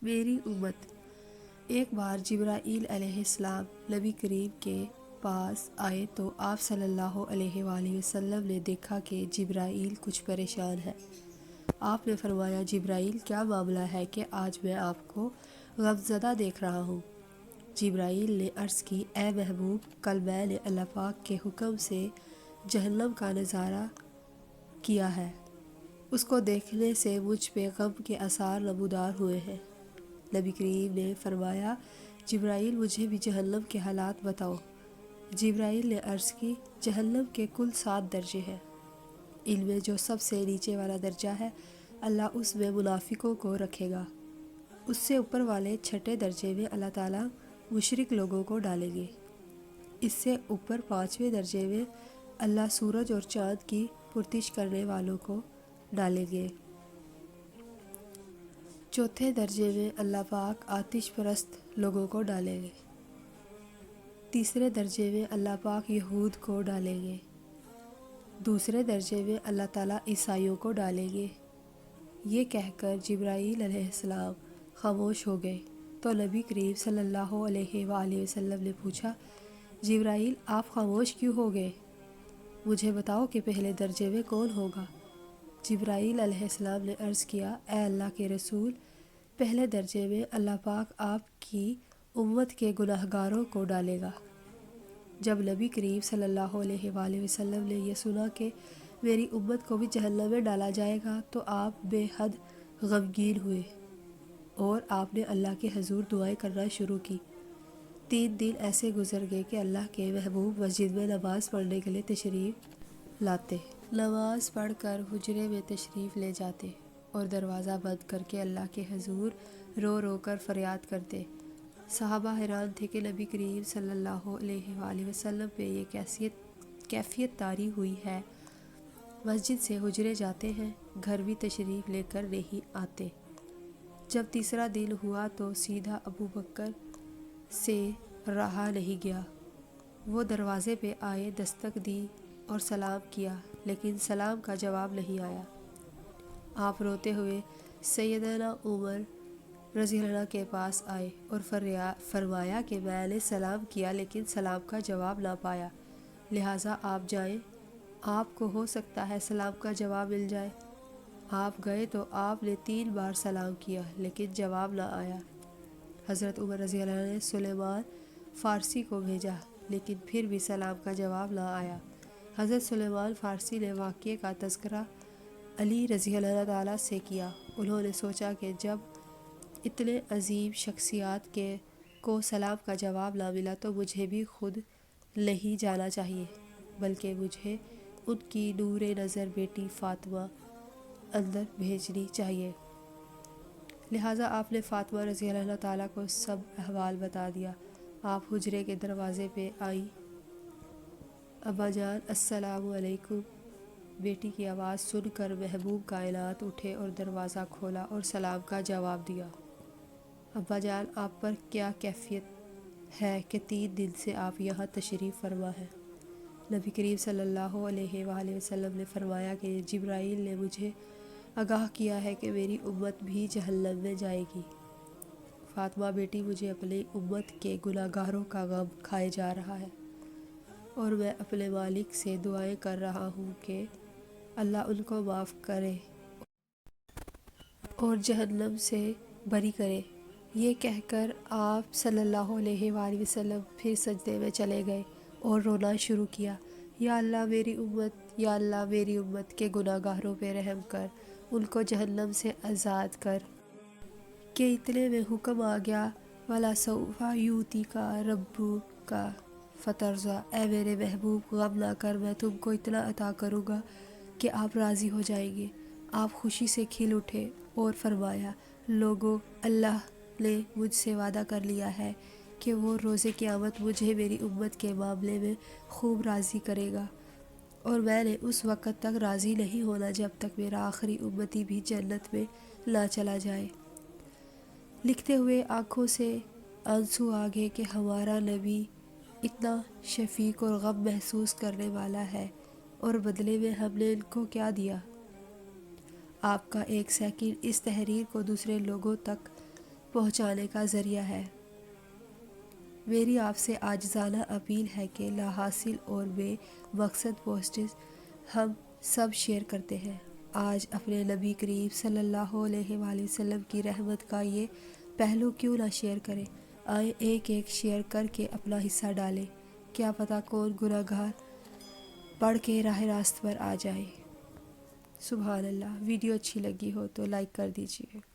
میری امت۔ ایک بار جبرائیل علیہ السلام نبی کریم کے پاس آئے تو آپ صلی اللہ علیہ وآلہ وسلم نے دیکھا کہ جبرائیل کچھ پریشان ہے۔ آپ نے فرمایا جبرائیل کیا معاملہ ہے کہ آج میں آپ کو غمزدہ دیکھ رہا ہوں؟ جبرائیل نے عرض کی اے محبوب، کل میں نے اللہ پاک کے حکم سے جہنم کا نظارہ کیا ہے، اس کو دیکھنے سے مجھ پہ غم کے آثار نمودار ہوئے ہیں۔ نبی کریم نے فرمایا جبرائیل مجھے بھی جہنم کے حالات بتاؤ۔ جبرائیل نے عرض کی جہنم کے کل 7 درجے ہیں، ان میں جو سب سے نیچے والا درجہ ہے اللہ اس میں منافقوں کو رکھے گا، اس سے اوپر والے 6 درجے میں اللہ تعالیٰ مشرک لوگوں کو ڈالیں گے، اس سے اوپر 5ویں درجے میں اللہ سورج اور چاند کی پرستش کرنے والوں کو ڈالیں گے، چوتھے درجے میں اللہ پاک آتش پرست لوگوں کو ڈالیں گے، تیسرے درجے میں اللہ پاک یہود کو ڈالیں گے، دوسرے درجے میں اللہ تعالیٰ عیسائیوں کو ڈالیں گے۔ یہ کہہ کر جبرائیل علیہ السلام خاموش ہو گئے تو نبی کریم صلی اللہ علیہ وآلہ وسلم نے پوچھا جبرائیل آپ خاموش کیوں ہو گئے؟ مجھے بتاؤ کہ پہلے درجے میں کون ہوگا؟ جبرائیل علیہ السلام نے عرض کیا اے اللہ کے رسول، پہلے درجے میں اللہ پاک آپ کی امت کے گناہگاروں کو ڈالے گا۔ جب نبی کریم صلی اللہ علیہ وآلہ وسلم نے یہ سنا کہ میری امت کو بھی جہنم میں ڈالا جائے گا تو آپ بے حد غمگین ہوئے اور آپ نے اللہ کے حضور دعائیں کرنا شروع کی۔ 3 دن ایسے گزر گئے کہ اللہ کے محبوب مسجد میں نماز پڑھنے کے لیے تشریف لاتے، نماز پڑھ کر حجرے میں تشریف لے جاتے اور دروازہ بند کر کے اللہ کے حضور رو رو کر فریاد کرتے۔ صحابہ حیران تھے کہ نبی کریم صلی اللہ علیہ وآلہ وسلم پہ یہ کیفیت طاری ہوئی ہے، مسجد سے حجرے جاتے ہیں، گھر بھی تشریف لے کر نہیں آتے۔ جب تیسرا دن ہوا تو سیدھا ابو بکر سے رہا نہیں گیا، وہ دروازے پہ آئے، دستک دی اور سلام کیا لیکن سلام کا جواب نہیں آیا۔ آپ روتے ہوئے سیدنا عمر رضی اللہ عنہ کے پاس آئے اور فرمایا کہ میں نے سلام کیا لیکن سلام کا جواب نہ پایا، لہٰذا آپ جائیں، آپ کو ہو سکتا ہے سلام کا جواب مل جائے۔ آپ گئے تو آپ نے 3 بار سلام کیا لیکن جواب نہ آیا۔ حضرت عمر رضی اللہ عنہ نے سلیمان فارسی کو بھیجا لیکن پھر بھی سلام کا جواب نہ آیا۔ حضرت سلیمان فارسی نے واقعے کا تذکرہ علی رضی اللہ تعالیٰ سے کیا۔ انہوں نے سوچا کہ جب اتنے عظیم شخصیات کو سلام کا جواب نہ ملا تو مجھے بھی خود نہیں جانا چاہیے بلکہ مجھے ان کی نور نظر بیٹی فاطمہ اندر بھیجنی چاہیے، لہٰذا آپ نے فاطمہ رضی اللہ تعالیٰ کو سب احوال بتا دیا۔ آپ حجرے کے دروازے پہ آئیں، ابا جان السلام علیکم۔ بیٹی کی آواز سن کر محبوب کائنات اٹھے اور دروازہ کھولا اور سلام کا جواب دیا۔ ابا جان آپ پر کیا کیفیت ہے کہ 3 دن سے آپ یہاں تشریف فرما ہیں؟ نبی کریم صلی اللہ علیہ وآلہ وسلم نے فرمایا کہ جبرائیل نے مجھے آگاہ کیا ہے کہ میری امت بھی جہنم میں جائے گی۔ فاطمہ بیٹی، مجھے اپنی امت کے گناہ گاروں کا غم کھائے جا رہا ہے اور میں اپنے مالک سے دعائیں کر رہا ہوں کہ اللہ ان کو معاف کرے اور جہنم سے بری کرے۔ یہ کہہ کر آپ صلی اللہ علیہ وآلہ وسلم پھر سجدے میں چلے گئے اور رونا شروع کیا، یا اللہ میری امت، یا اللہ میری امت کے گناہ گاروں پہ رحم کر، ان کو جہنم سے آزاد کر۔ کہ اتنے میں حکم آ گیا وَلَسَوْفَ يُؤْتِيكَ رَبُّكَ فَتَرْضَىٰ، اے میرے محبوب غم نہ کر، میں تم کو اتنا عطا کروں گا کہ آپ راضی ہو جائیں گے۔ آپ خوشی سے کھل اٹھے اور فرمایا لوگو، اللہ نے مجھ سے وعدہ کر لیا ہے کہ وہ روز قیامت مجھے میری امت کے معاملے میں خوب راضی کرے گا، اور میں نے اس وقت تک راضی نہیں ہونا جب تک میرا آخری امتی بھی جنت میں نہ چلا جائے۔ لکھتے ہوئے آنکھوں سے آنسو آ گئے کہ ہمارا نبی اتنا شفیق اور غم محسوس کرنے والا ہے اور بدلے میں ہم نے ان کو کیا دیا؟ آپ کا ایک سیکنڈ اس تحریر کو دوسرے لوگوں تک پہنچانے کا ذریعہ ہے۔ میری آپ سے عاجزانہ اپیل ہے کہ لا حاصل اور بے مقصد پوسٹز ہم سب شیئر کرتے ہیں۔ آج اپنے نبی کریم صلی اللہ علیہ وآلہ وسلم کی رحمت کا یہ پہلو کیوں نہ شیئر کریں؟ آئیں ایک ایک شیئر کر کے اپنا حصہ ڈالیں، کیا پتہ کون گناہ گار پڑھ کے راہ راست پر آ جائے۔ سبحان اللہ۔ ویڈیو اچھی لگی ہو تو لائک کر دیجیے۔